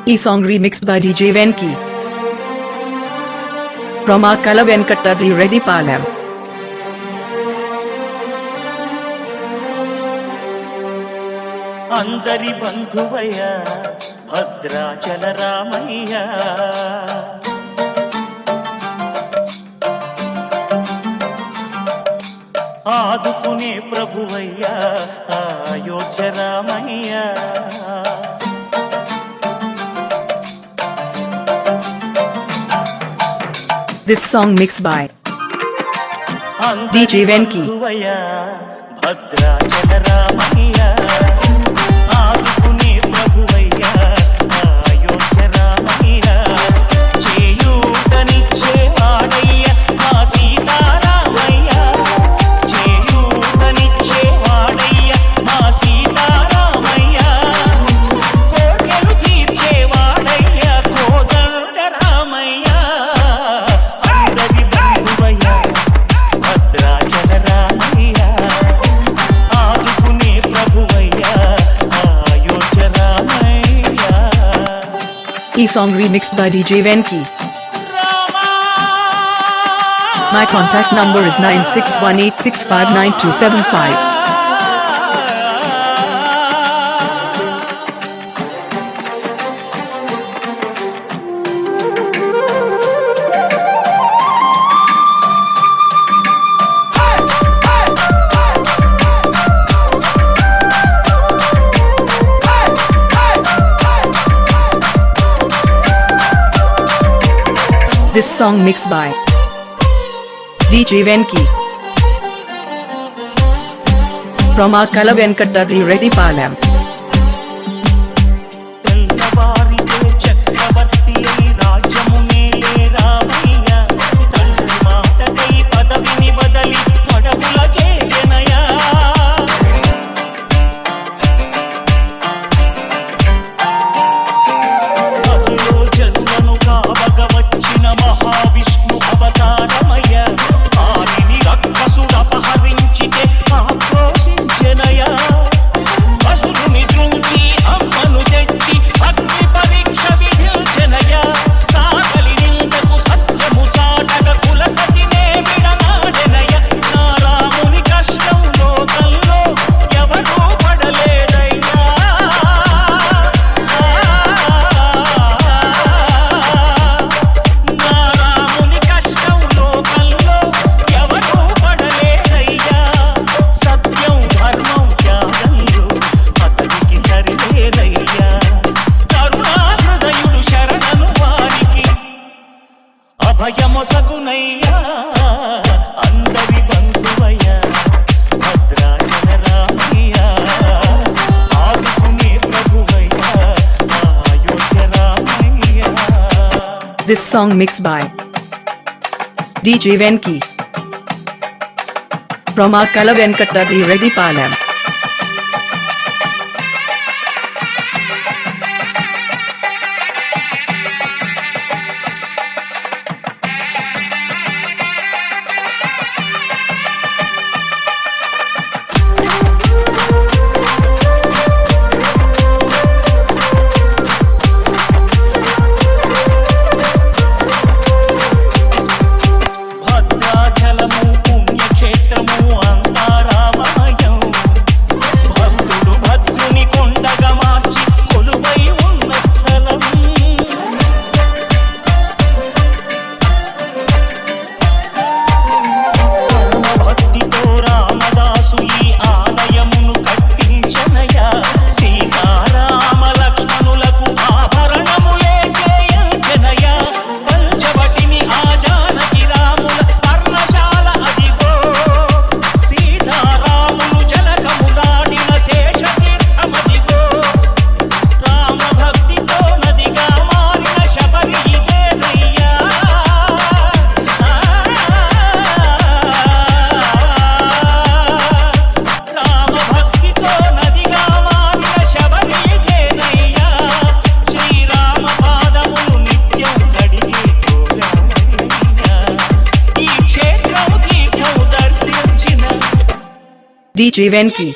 E-song remixed by DJ Venki from Akala Venkatadri Reddy Palam. అందరి బంధువయ్య భద్రాచల రామయ్య ఆదుకునే ప్రభువయ్య Ayodhya Ramayya This song mixed by DJ Venki. Bhadrachala Ramayya E-song remixed by DJ Venki. My contact number is 9618659275. This song mixed by DJ Venki from Akala Venkatadri Reddy Palam. భయమొసగునయ్యా అందరి బంధువయ్య భద్రాచల రామయ్య ఆదుకునే ప్రభువయ్య Ayodhya Ramayya. This song mixed by DJ Venki from Akala Venkatadri Reddy Palam. DJ Venki.